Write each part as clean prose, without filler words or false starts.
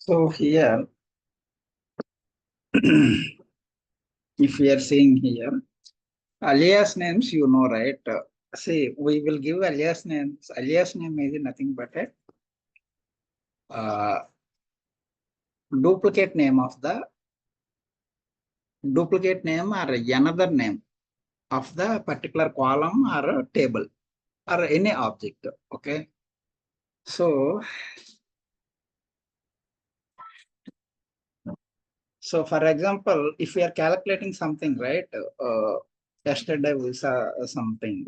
So here, if we are seeing here, alias names, you know, right? See, we will give alias names. Alias name is nothing but a duplicate name of the duplicate name or another name of the particular column or a table or any object. Okay. So for example, if we are calculating something, right? Yesterday we saw something.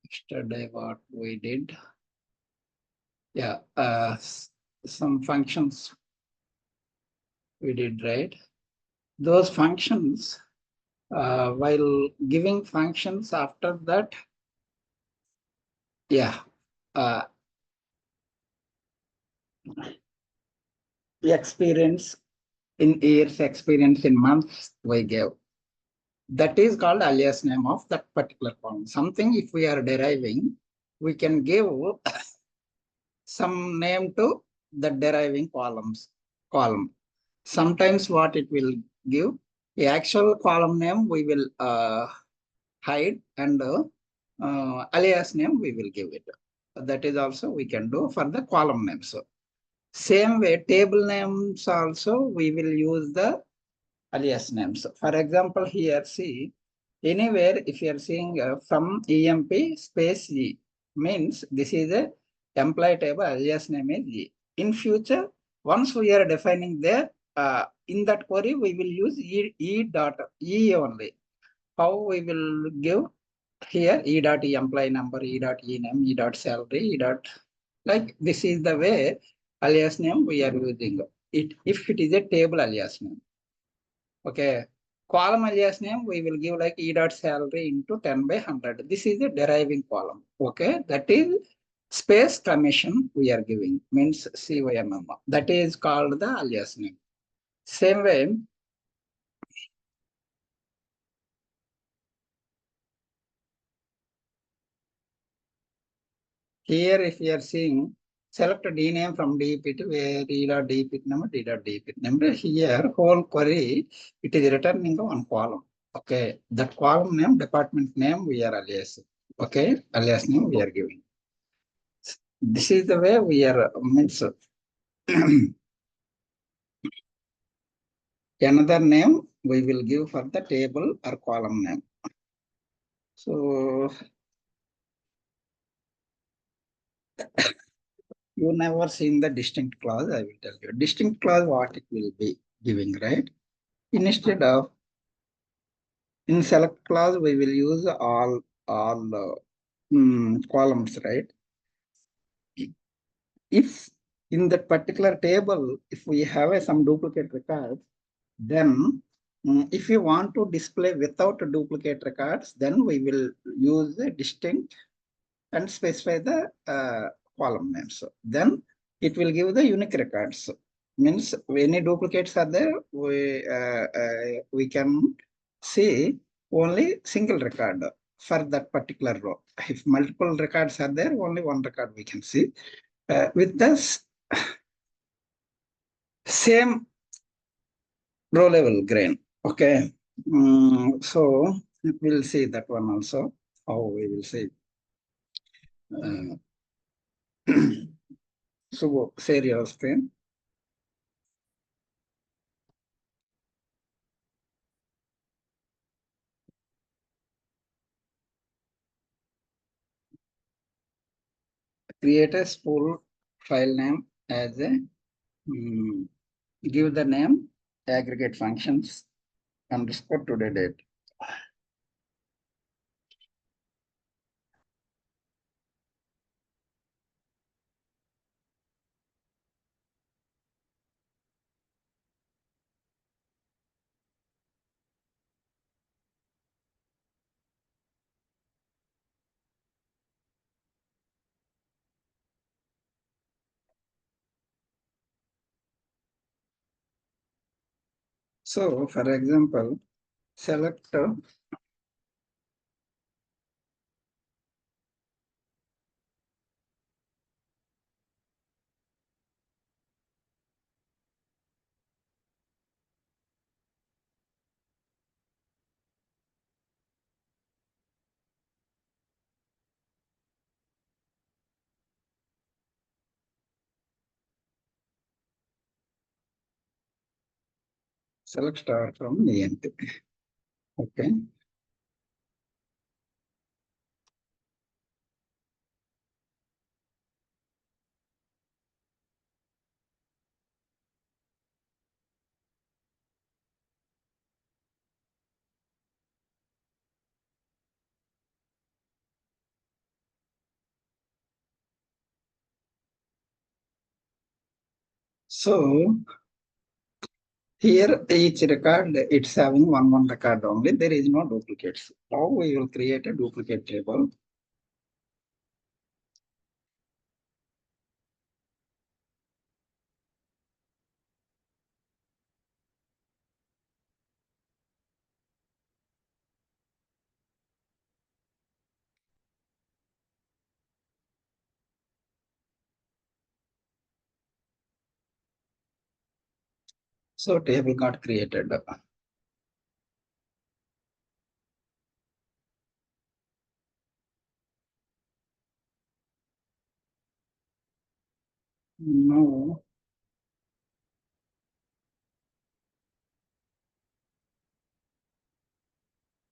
Yesterday what we did, yeah, some functions we did, right? Those functions, while giving functions after that, yeah, uh, experience in years, experience in months we gave. That is called alias name of that particular column. Something if we are deriving, we can give some name to the deriving column. Sometimes what it will give, the actual column name we will hide and alias name we will give it. That is also we can do for the column names. So same way, table names also we will use the alias names. For example, here see, anywhere if you are seeing from EMP space E means this is a employee table, alias name is E. In future, once we are defining there, in that query we will use E dot E only. How we will give here E dot E employee number, E dot E name, E dot salary, E dot, like this is the way alias name we are using it if it is a table alias name. Okay. Column alias name, we will give like E dot salary into 10 by 100. This is a deriving column. Okay. That is space commission we are giving, means CYMM. That is called the alias name. Same way, here if you are seeing, select D name from DP to where D dot DP number, D dot DP number. Here, whole query, it is returning one column. Okay. That column name, department name, we are alias. Okay. Alias name we are giving. This is the way we are means another name we will give for the table or column name. So you never seen the distinct clause, I will tell you. Distinct clause what it will be giving, right? Instead of in select clause, we will use all columns, right? If in that particular table, if we have some duplicate records, then if you want to display without duplicate records, then we will use the distinct and specify the column names. Then it will give the unique records. Means any duplicates are there, we can see only single record for that particular row. If multiple records are there, only one record we can see. With this same row level grain. Okay. So we'll see that one also. How we will see. Uh, so share your screen. Create a spool file name as a give the name aggregate functions underscore today date. So for example, select Select star from ENT. Okay. So here each record, it's having one record only. There is no duplicates. Now we will create a duplicate table. So table got created. Now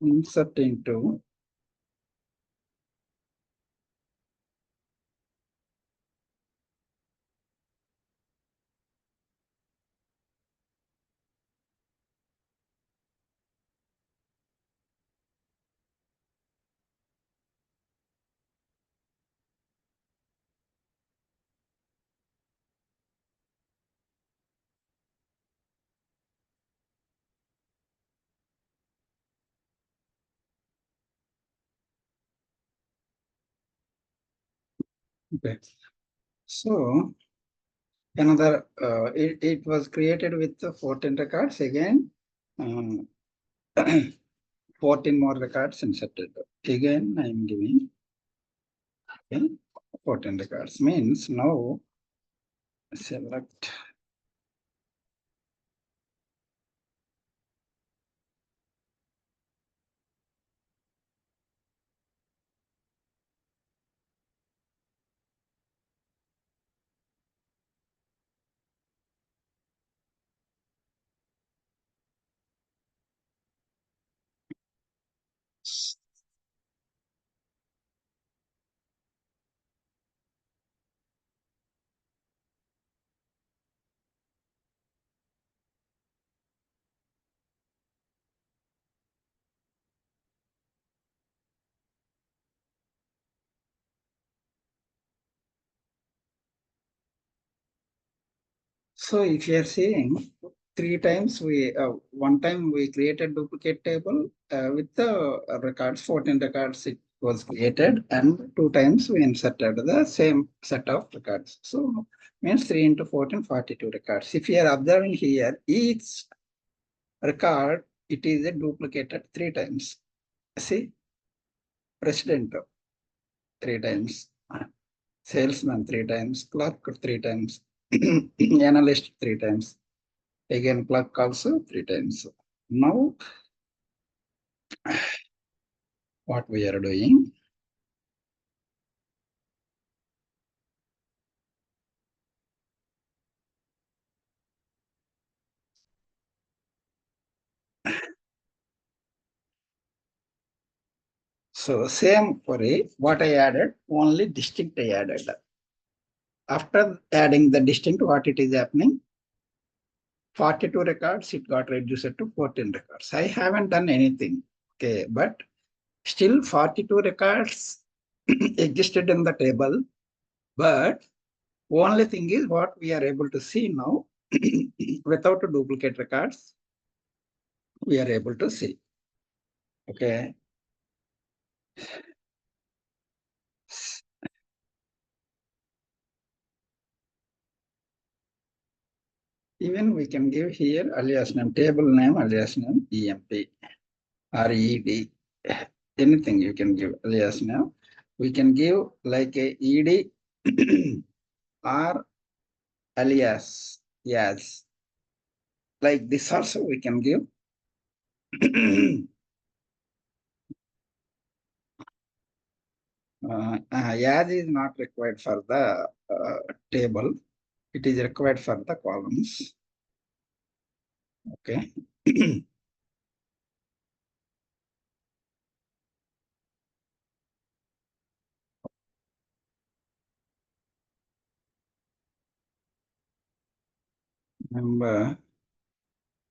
insert into okay. So another it was created with the 14 records again. um, 14 more records inserted. Again, I am giving, okay, 14 records means now select. So if you are saying three times one time we created duplicate table with the records, 14 records it was created, and two times we inserted the same set of records. So means 3 into 14, 42 records. If you are observing here, each record, it is a duplicated three times. See, president three times, salesman three times, clerk three times, analyst three times, again clerk also three times. Now, what we are doing, so same query, what I added, only distinct I added. After adding the distinct, what it is happening, 42 records, it got reduced to 14 records. I haven't done anything, okay, but still 42 records existed in the table, but only thing is what we are able to see now, without duplicate records, we are able to see, okay. Even we can give here alias name, table name, alias name, EMP or ED, anything you can give alias name. We can give like a ED or alias, yes. Like this also we can give. As is not required for the table, it is required for the columns. Okay. Member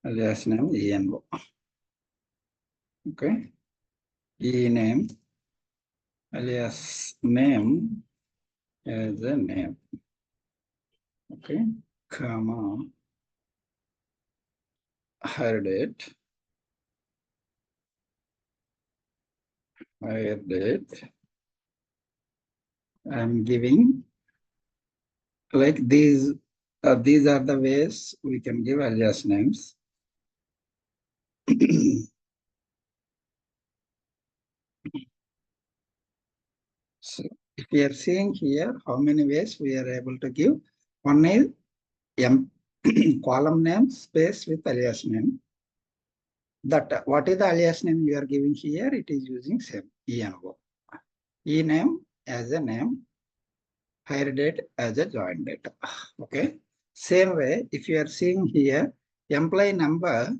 alias name ENO. Okay. E name alias name as a name. Okay. Comma. Hire date. Hire date. I'm giving like these. These are the ways we can give alias names. So if we are seeing here how many ways we are able to give, one is M column name space with alias name. That what is the alias name you are giving here? It is using same ENO. E name as a name, hire date as a join date. Okay. Same way, if you are seeing here, employee number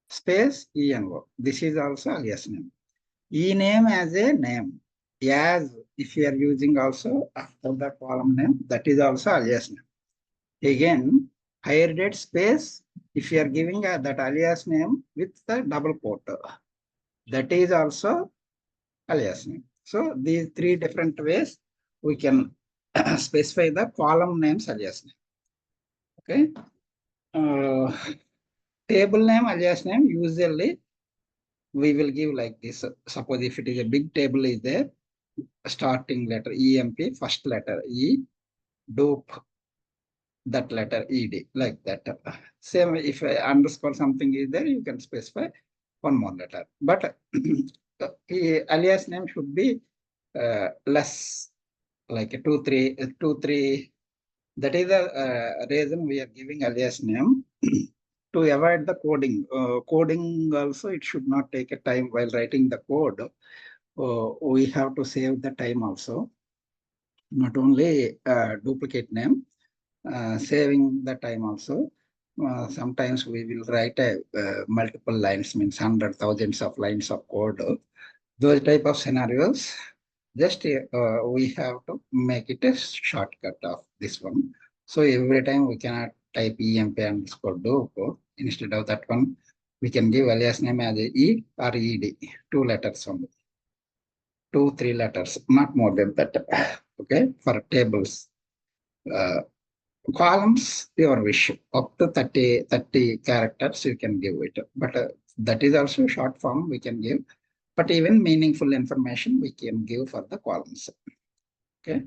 space ENO. This is also alias name. E name as a name. As if you are using also after the column name, that is also alias name. Again, hire date space, if you are giving that alias name with the double quote, that is also alias name. So these three different ways we can specify the column names alias name. Okay. Table name alias name, usually we will give like this. Suppose if it is a big table is there, starting letter EMP, first letter E, dope, that letter ED, like that. Same if underscore something is there, you can specify one more letter. But alias name should be less, like two, three. That is the reason we are giving alias name to avoid the coding. Coding also, it should not take a time while writing the code. We have to save the time also. Not only duplicate name, saving the time also. Sometimes we will write multiple lines, means hundred thousands of lines of code. Those type of scenarios, just we have to make it a shortcut of this one. So every time we cannot type EMP underscore do. Instead of that one, we can give alias name as a E or ED, two letters only. 2, 3 letters, not more than that. Okay, for tables. Columns, your wish. Up to 30 characters, you can give it. But that is also short form we can give. But even meaningful information we can give for the columns. Okay,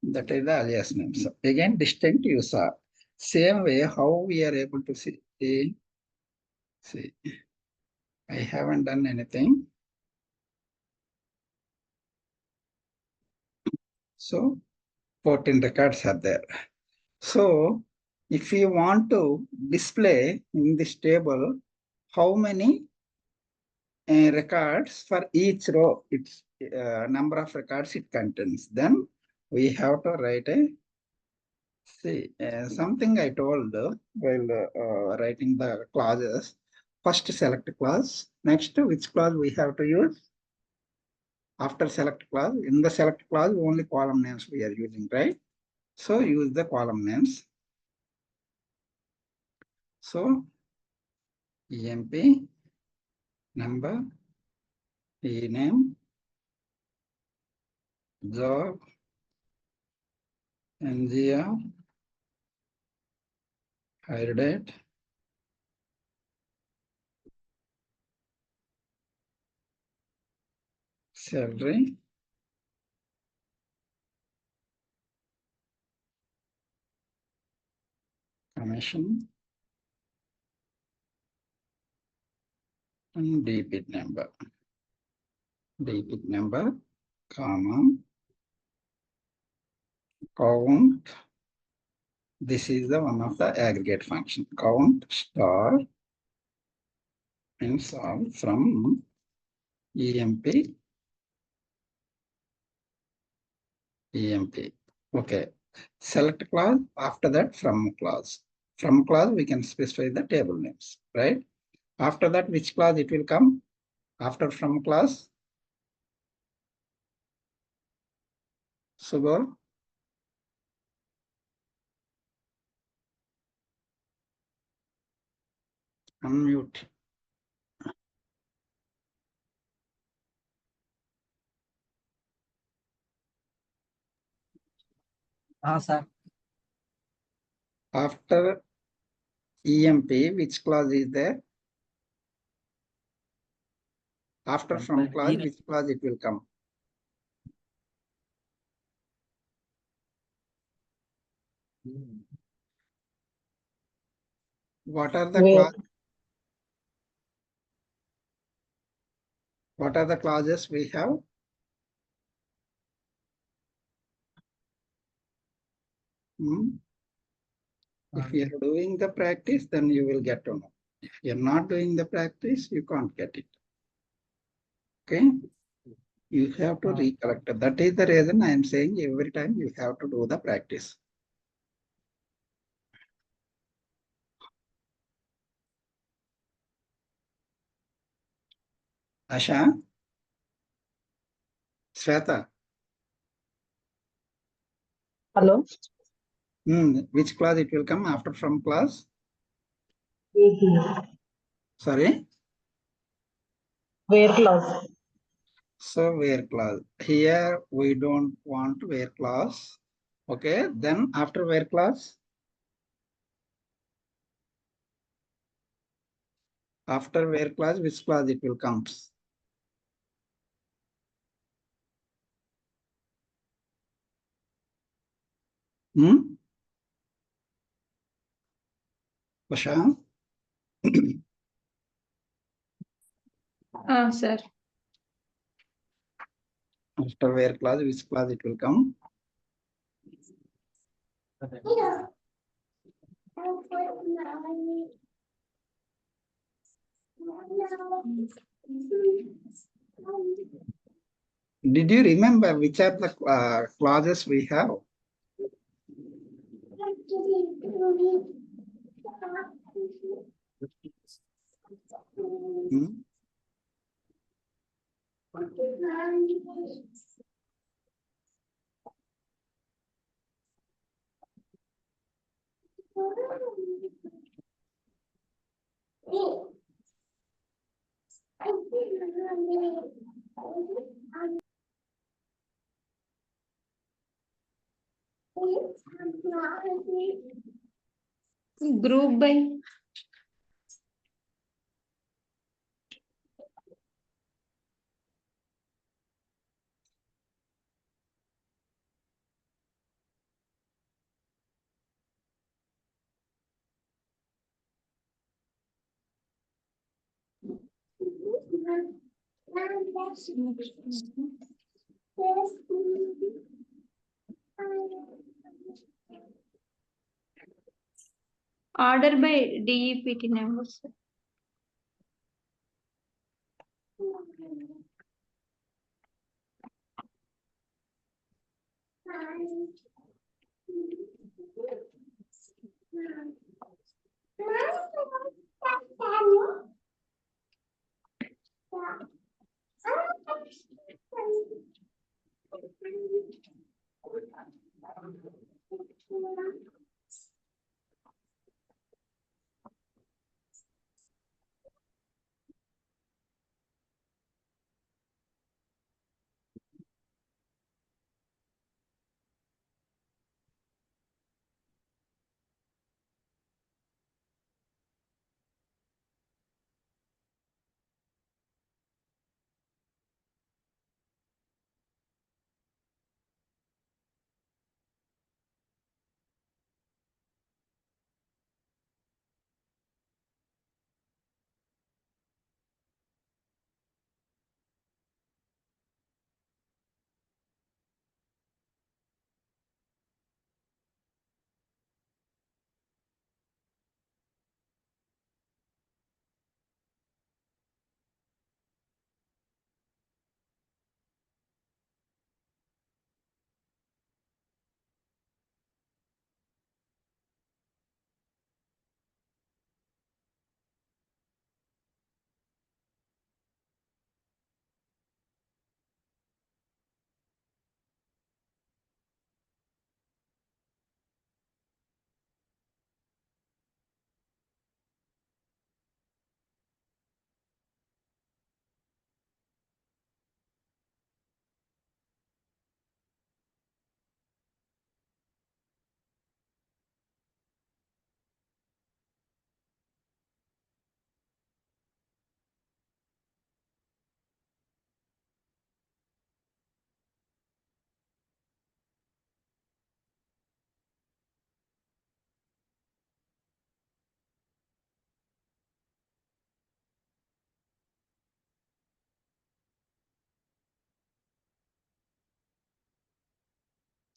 that is the alias name. So again, distinct user. Same way, how we are able to see. See, I haven't done anything. So 14 records are there. So if you want to display in this table how many records for each row, its number of records it contains, then we have to write a, see, something I told while writing the clauses. First select clause, next which clause we have to use. After select clause, in the select clause only column names we are using, right? So use the column names. So EMP number, E name, job, NGR, hire date, salary, commission, and debit number. Debit number, comma, count. This is the one of the aggregate function. Count star and solve from EMP. EMP. Okay. Select clause, after that from clause. From clause, we can specify the table names, right? After that, which clause it will come? After from clause, Subal, unmute. Sir. After EMP, which clause is there? After from clause, which clause it will come? What are the Where? clause? What are the clauses we have? If you are doing the practice, then you will get to know. If you're not doing the practice, you can't get it. Okay? You have to recollect. That is the reason I am saying every time you have to do the practice. Asha? Sweta? Hello? Which clause it will come after from clause? Where Sorry? clause? So where clause? Here we don't want where clause. Okay, then after where clause? After where clause, which clause it will come? Asha? Sir. After where clause, which clause it will come? Did you remember which are the clauses we have? Hmm? Group by. Order by DEPT numbers.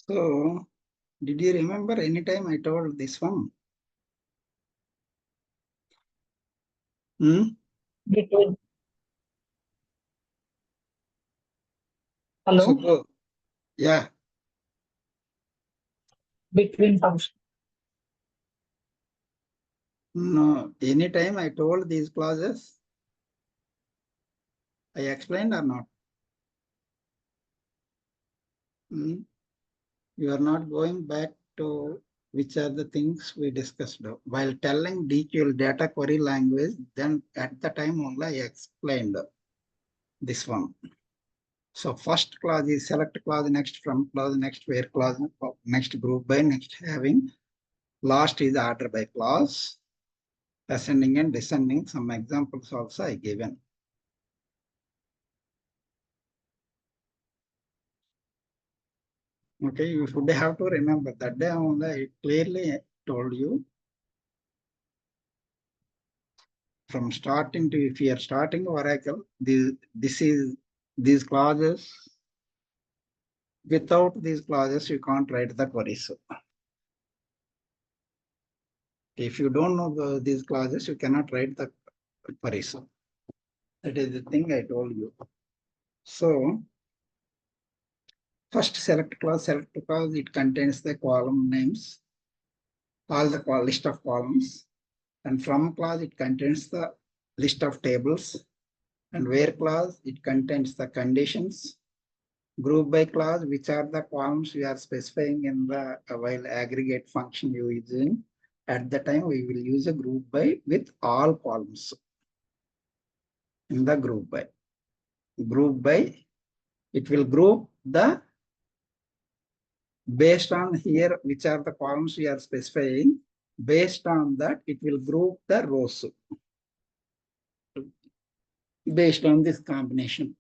So, did you remember any time I told this one? Hmm? Between. Hello? So, yeah, Between function. no, anytime I told these clauses, I explained or not? Hmm? You are not going back to which are the things we discussed. While telling DQL data query language, then at the time only I explained this one. So first clause is select clause, next from clause, next where clause, next group by, next having. Last is order by clause, ascending and descending. Some examples also I given. Okay, you should have to remember that day only I clearly told you from starting to, if you are starting Oracle, these clauses, without these clauses, you can't write the queries. If you don't know these clauses, you cannot write the queries. That is the thing I told you. So first select clause, it contains the column names, all the list of columns. And from clause, it contains the list of tables. And where clause, it contains the conditions. Group by clause, which are the columns we are specifying in the while aggregate function using. At the time, we will use a group by with all columns in the group by. Group by, it will group the based on here, which are the columns we are specifying. Based on that, it will group the rows based on this combination.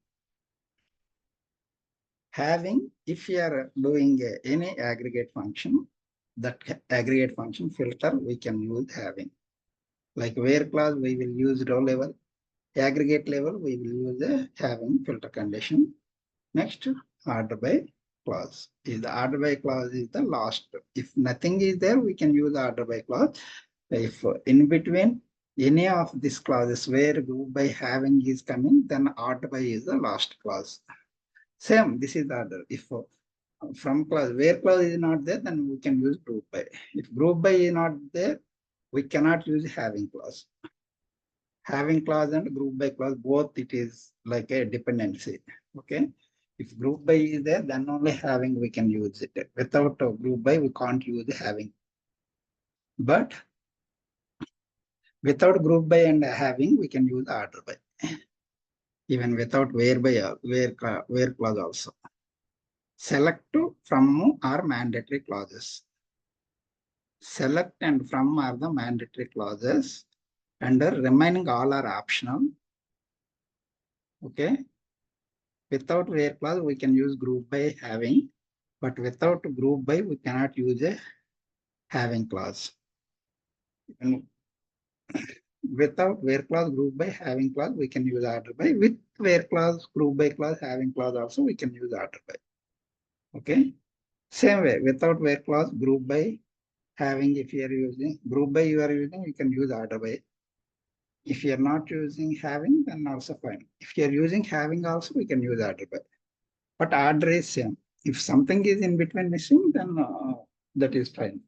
Having, if you are doing any aggregate function, that aggregate function filter, we can use having. Like where clause, we will use row level. Aggregate level, we will use a having filter condition. Next, order by clause. Is the order by clause is the last. If nothing is there, we can use order by clause. If in between any of these clauses where group by having is coming, then order by is the last clause. Same, this is the order. If from clause, where clause is not there, then we can use group by. If group by is not there, we cannot use having clause. Having clause and group by clause, both it is like a dependency. Okay. If group by is there, then only having we can use it. Without a group by, we can't use having. But without group by and having, we can use order by. Even without where by, where clause also. Select to, from are mandatory clauses. Select and from are the mandatory clauses, and the remaining all are optional. Okay. Without where clause, we can use group by having, but without group by, we cannot use a having clause. And without where clause, group by, having clause, we can use order by. With where clause, group by clause, having clause also, we can use order by. Okay. Same way, without where clause, group by, having, if you are using group by, you are using, you can use order by. If you are not using having, then also fine. If you are using having also, we can use order by. But order is same. If something is in between missing, then that is fine.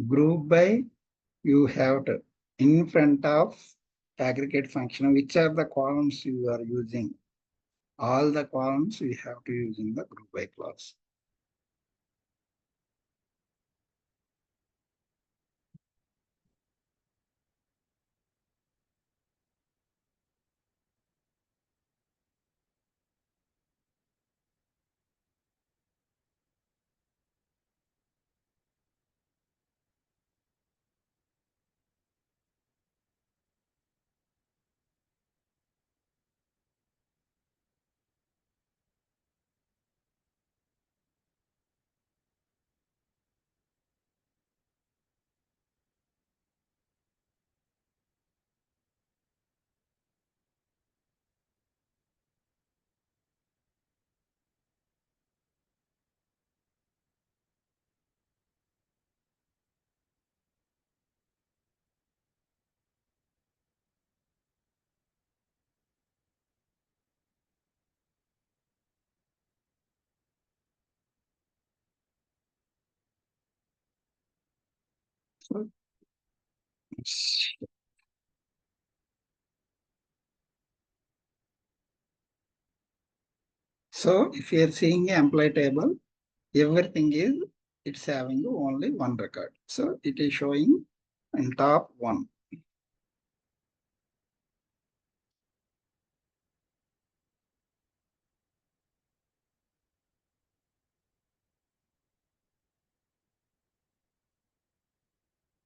Group by, you have to, in front of aggregate function, which are the columns you are using. All the columns we have to use in the group by clause. So if you are seeing a employee table, everything is, it's having only one record. So it is showing in top one.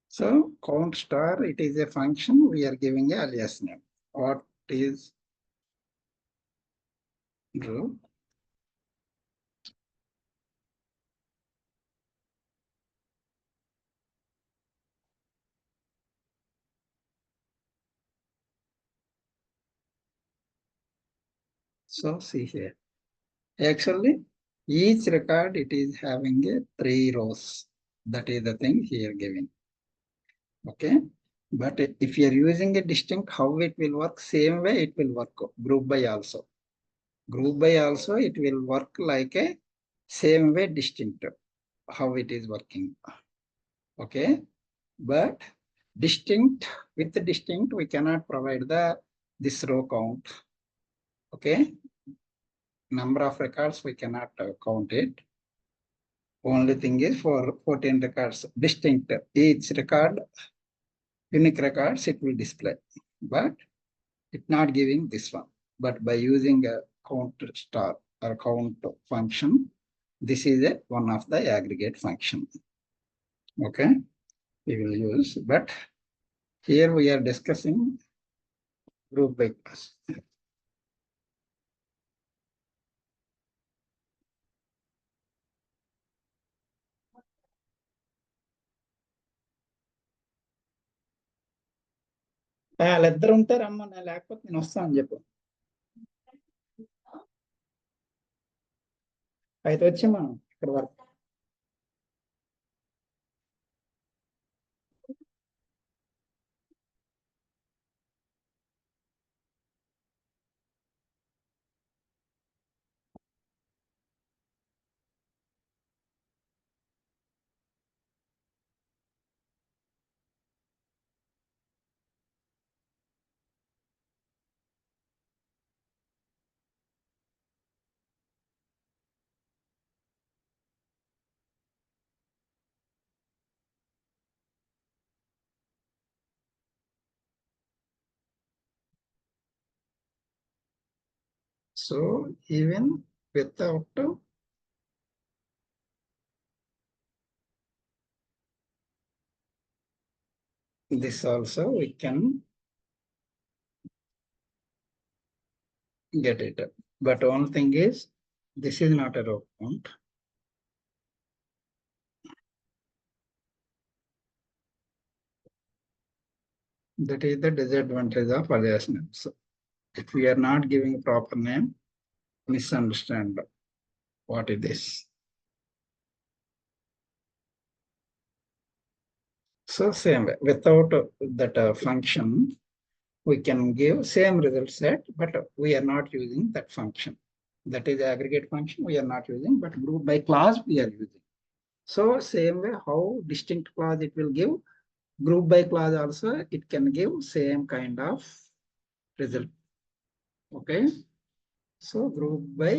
So count star, it is a function. We are giving a alias name. What is Drew? So see here. Actually, each record it is having a 3 rows. That is the thing here giving. Okay. But if you are using a distinct, how it will work? Same way it will work. Group by also. Group by also it will work like a same way distinct. How it is working. Okay. But distinct, with the distinct, we cannot provide the this row count. Okay. Number of records we cannot count it. Only thing is for 14 records distinct, each record, unique records it will display, but it's not giving this one. But by using a count star or count function, this is a one of the aggregate function. Okay, we will use, but here we are discussing group by clause. వాళ్ళిద్దరు ఉంటారమ్మా, నేను లేకపోతే నేను వస్తాను అని చెప్పు. అయితే వచ్చామా ఇక్కడ వరకు. So even without this also we can get it. But one thing is, this is not a row count. That is the disadvantage of alias names. If we are not giving proper name, misunderstand what it is. So same way, without that function, we can give same result set, but we are not using that function. That is aggregate function we are not using, but group by clause we are using. So same way, how distinct clause it will give, group by clause also it can give same kind of result. Okay. So group by,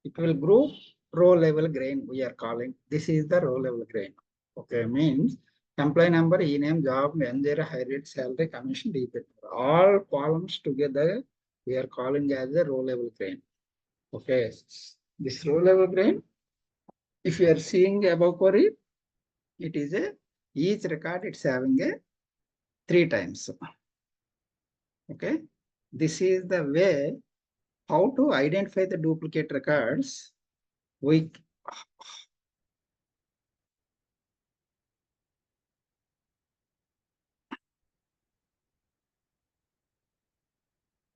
it will group row level grain we are calling. This is the row level grain. Okay, means employee number, e-name, job, manager, high rate, salary, commission, debit. All columns together we are calling as a row level grain. Okay, this row level grain, if you are seeing above query, it is a each record it's having a 3 times. Okay, this is the way how to identify the duplicate records. We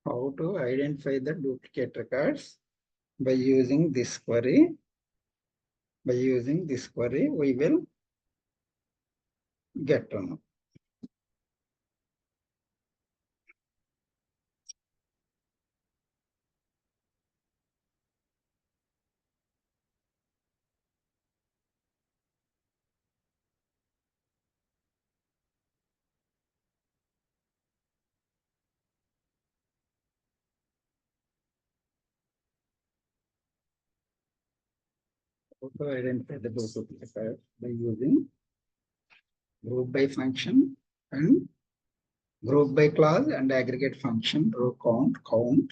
how to identify the duplicate records by using this query. By using this query, we will get to know. also identify the duplicate records by using group by function and group by clause and aggregate function row count.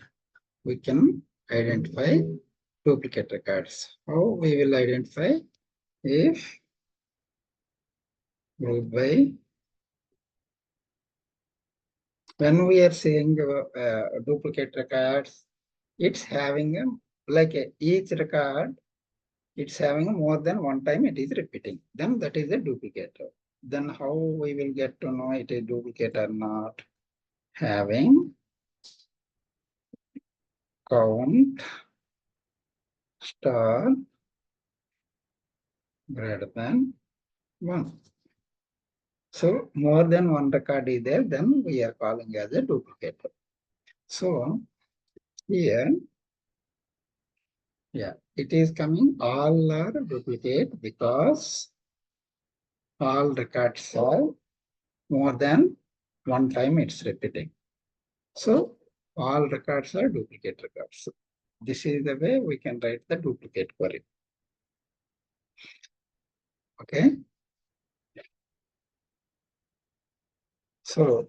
We can identify duplicate records. How we will identify? If group by, when we are saying duplicate records, it's having each record, it's having more than one time it is repeating, then that is a duplicate. Then how we will get to know it is duplicate or not? Having count star greater than 1. So more than one record is there, then we are calling as a duplicate. So here, yeah, it is coming all are duplicate because all records are more than one time it's repeating. So all records are duplicate records. This is the way we can write the duplicate query. Okay. So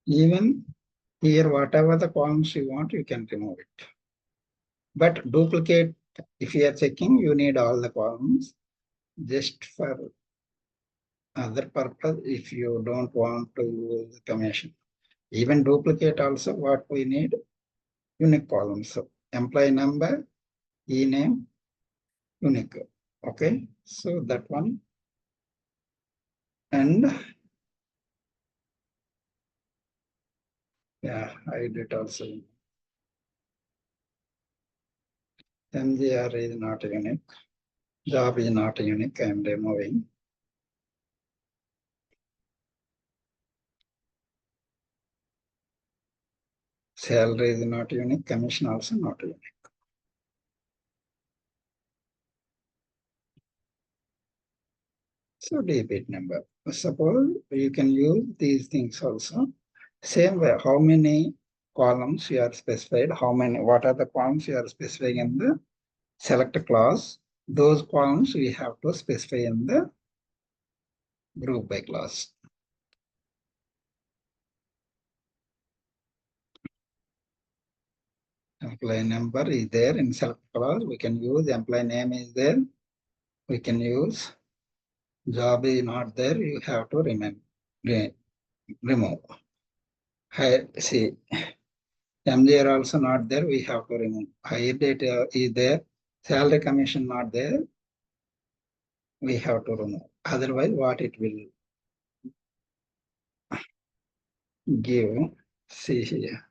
even here, whatever the columns you want, you can remove it. But duplicate, if you are checking, you need all the columns. Just for other purpose, if you don't want to use commission. Even duplicate also, what we need? Unique columns. So employee number, e-name, unique. Okay, so that one. And yeah, I did also. MGR is not unique. Job is not unique. I am removing. Salary is not unique. Commission also not unique. So debit number. Suppose you can use these things also. Same way, how many columns you are specified, what are the columns you are specifying in the select clause. Those columns we have to specify in the group by clause. Employee number is there in select clause. We can use employee name is there. We can use job is not there. You have to remove. See, MGR also not there. We have to remove. Hire date is there. Salary commission not there. We have to remove. Otherwise, what it will give? See here.